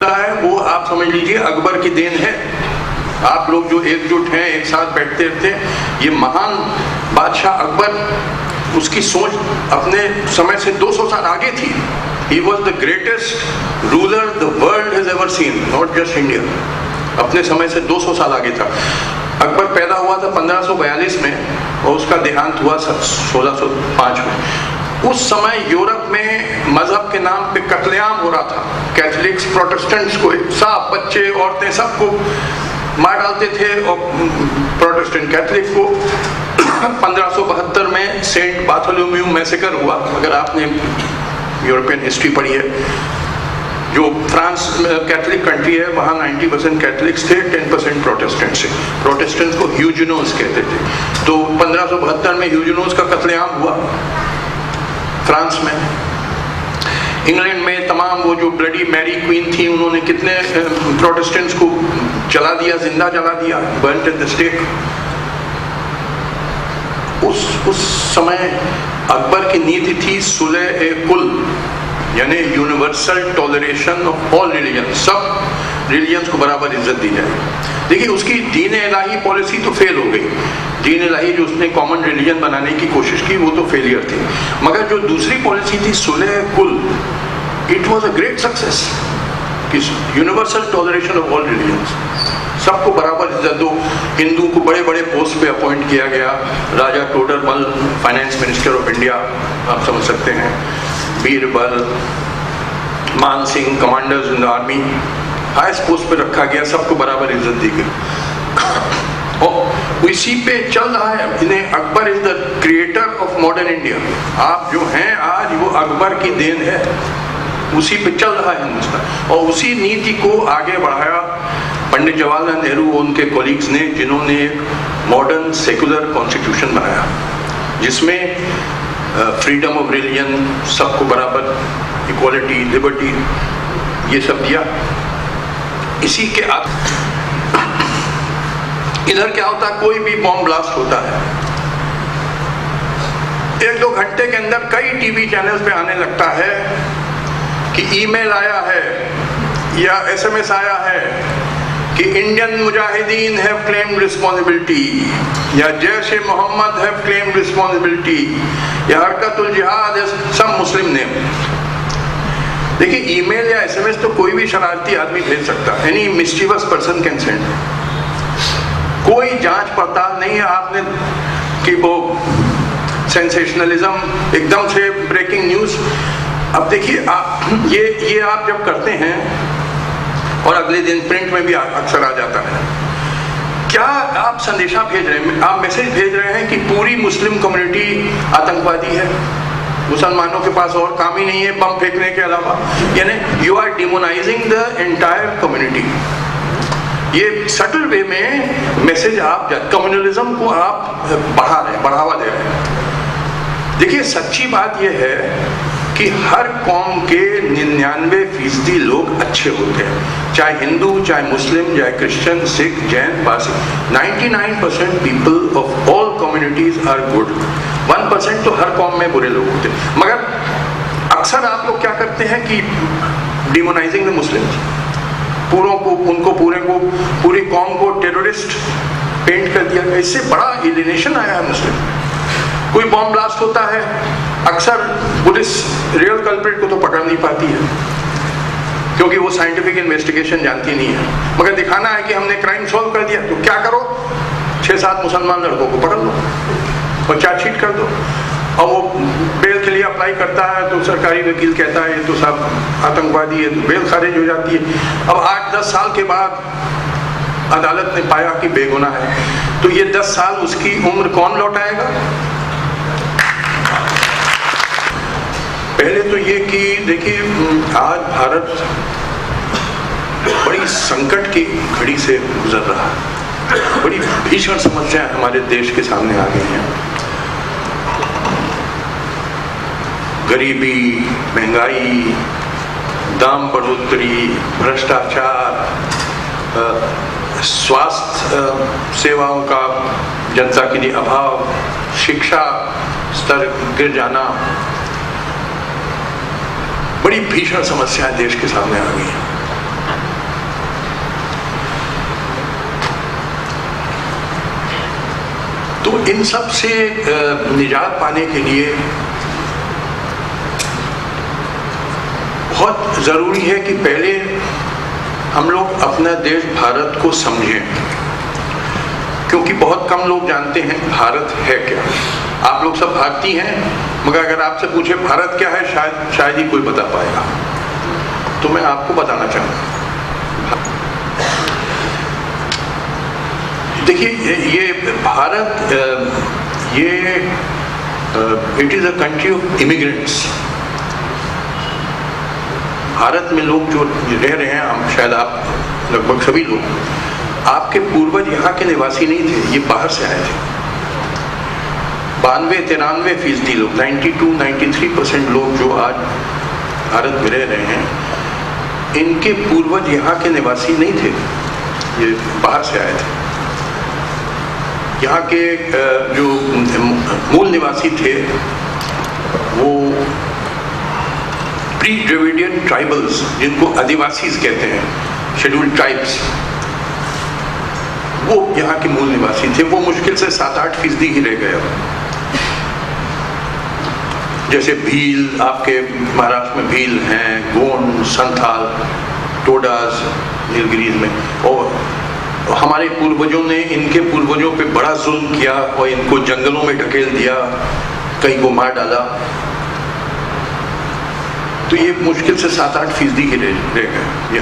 है वो आप समझ लीजिए अकबर की देन है। आप लोग जो एकजुट हैं, एक साथ बैठते रहते हैं, ये महान बादशाह अकबर, उसकी सोच अपने समय से 200 साल आगे थी। He was the greatest ruler the world has ever seen, not just India। अपने समय से 200 साल आगे था। अकबर पैदा हुआ था 1542 में और उसका देहांत हुआ 1605 में। उस समय यूरोप में मजहब के नाम पे कत्लेआम हो रहा था। कैथोलिक्स प्रोटेस्टेंट्स को सब बच्चे औरतें सबको मार डालते थे और प्रोटेस्टेंट कैथोलिक को 1572 में सेंट बार्थोलोम्यू मैसेकर हुआ। अगर आपने यूरोपियन हिस्ट्री पढ़ी है, जो फ्रांस कैथोलिक कंट्री है वहाँ 90% कैथोलिक्स थे, 10% प्रोटेस्टेंट्स थे। प्रोटेस्टेंट्स को ह्यूजेनोस कहते थे। तो 1572 में ह्यूजेनोस का कत्लेआम हुआ फ्रांस में। इंग्लैंड में तमाम वो जो ब्लडी मैरी क्वीन थी, उन्होंने कितने प्रोटेस्टेंट्स को जला दिया, जिंदा जला दिया, बर्न्ड एट द स्टेक। उस समय अकबर की नीति थी सुलह ए कुल, यानी universal toleration of all religion, सब रिलीजन्स को बराबर इज्जत दी जाए। देखिए उसकी दीन इलाही पॉलिसी तो फेल हो गई। दीन इलाही जो उसने कॉमन रिलीजन बनाने की कोशिश की वो तो फेलियर थी, मगर जो दूसरी पॉलिसी थी सुलह कुल, it was a great success. Universal toleration of all religions, सबको बराबर इज्जत दो। हिंदू को बड़े बड़े पोस्ट पे अपॉइंट किया गया। Raja Todarmal finance minister of India, आप समझ सकते हैं, Birbal, Man Singh commanders in the army, highest post पे रखा गया, सबको बराबर इज्जत दी गई। और इसी पे चल रहा है। इन्हें Akbar is the creator of modern India. आप जो हैं आज वो अकबर की देन है, उसी पे चल रहा है हिंदुस्तान। और उसी नीति को आगे बढ़ाया पंडित जवाहरलाल नेहरू और उनके कोलीग्स ने, जिन्होंने एक मॉडर्न सेकुलर कॉन्स्टिट्यूशन बनाया जिसमें फ्रीडम ऑफ रिलीजन, सबको बराबर, इक्वालिटी, लिबर्टी, ये सब दिया। इसी के इधर क्या होता है, कोई भी बॉम्ब ब्लास्ट होता है, 1-2 घंटे के अंदर कई टीवी चैनल्स पे आने लगता है कि ईमेल आया है या एसएमएस आया है कि Indian Mujahideen have claimed responsibility, या जैश ए मोहम्मद हैव क्लेम्ड रिस्पॉन्सिबिलिटी, या हरकतुल जिहाद है, सब मुस्लिम नेम। देखिए ईमेल या एसएमएस तो कोई भी शरारती आदमी भेज सकता है, any mischievous person can send. कोई जांच पड़ताल नहीं है आपने कि वो सेंसेशनलिज्म, एकदम से ब्रेकिंग न्यूज। अब देखिए आप ये आप जब करते हैं और अगले दिन प्रिंट में भी अक्सर आ जाता है, क्या आप संदेशा भेज रहे हैं, आप मैसेज भेज रहे हैं कि पूरी मुस्लिम कम्युनिटी आतंकवादी है, मुसलमानों के पास और काम ही नहीं है बम फेंकने के अलावा, यानी you are demonising the entire community. ये सटल वे में मैसेज आप कम्युनलिज्म को आप बढ़ावा दे रहे हैं। देखिए सच्ची बात यह है कि हर कौम के 99% लोग अच्छे होते हैं, चाहे हिंदू, चाहे मुस्लिम, चाहे Christian, Sikh, Jain, Parsi. 99% people of all communities are good. 1% तो हर कौम में बुरे लोग होते हैं। मगर अक्सर आप लोग क्या करते हैं कि डिमोनाइजिंग द मुस्लिम्स, पूरी कौम को टेररिस्ट पेंट कर दिया। इससे बड़ा एलिनेशन आया है मुस्लिम। कोई बॉम्ब ब्लास्ट होता है, अक्सर पुलिस रियल कल्प्रिट को तो पकड़ नहीं पाती है क्योंकि वो साइंटिफिक इन्वेस्टिगेशन जानती नहीं है, मगर दिखाना है कि हमने क्राइम सॉल्व कर दिया। तो क्या करो, 6-7 मुसलमान लड़कों को पकड़ लो और चार्जशीट कर दो, और वो बेल के लिए अप्लाई करता है तो सरकारी वकील कहता है ये तो सब आतंकवादी है, तो बेल खारिज हो जाती है। अब 8-10 साल के बाद अदालत ने पाया कि बेगुनाह है, तो ये 10 साल उसकी उम्र कौन लौटाएगा? पहले तो ये कि देखिए आज भारत बड़ी संकट की घड़ी से गुजर रहा है। बड़ी भीषण समस्याएं हमारे देश के सामने आ गई हैं। गरीबी, महंगाई, दाम बढ़ोतरी, भ्रष्टाचार, स्वास्थ्य सेवाओं का जनता के लिए अभाव, शिक्षा स्तर गिर जाना, बड़ी भीषण समस्याएं देश के सामने आ गई हैं। इन सब से निजात पाने के लिए बहुत ज़रूरी है कि पहले हम लोग अपना देश भारत को समझें, क्योंकि बहुत कम लोग जानते हैं भारत है क्या। आप लोग सब भारतीय हैं, मगर अगर आपसे पूछे भारत क्या है, शायद ही कोई बता पाएगा। तो मैं आपको बताना चाहूँगा। देखिए, ये Bharat it is a country of immigrants. Bharat में लोग जो रह रहे हैं, हम शायद आप लगभग सभी लोग, आपके पूर्वज यहाँ के निवासी नहीं थे, ये बाहर से आए थे। 92-93% लोग, 92-93% लोग जो आज भारत में रह रहे हैं, इनके पूर्वज यहाँ के निवासी नहीं थे, ये बाहर से आए थे। यहाँ के जो मूल निवासी थे वो प्री द्रविडियन ट्राइबल्स, जिनको आदिवासी कहते हैं, शेड्यूल्ड ट्राइब्स, वो यहाँ के मूल निवासी थे। वो मुश्किल से 7-8% ही रह गए। जैसे भील, आपके महाराष्ट्र में भील हैं, गोंड, संथाल, टोडास नीलगिरीज में, और हमारे पूर्वजों ने इनके पूर्वजों पे बड़ा जुल्म किया और इनको जंगलों में ढकेल दिया, कहीं को मार डाला। तो ये मुश्किल से 7-8% ही रह गए ये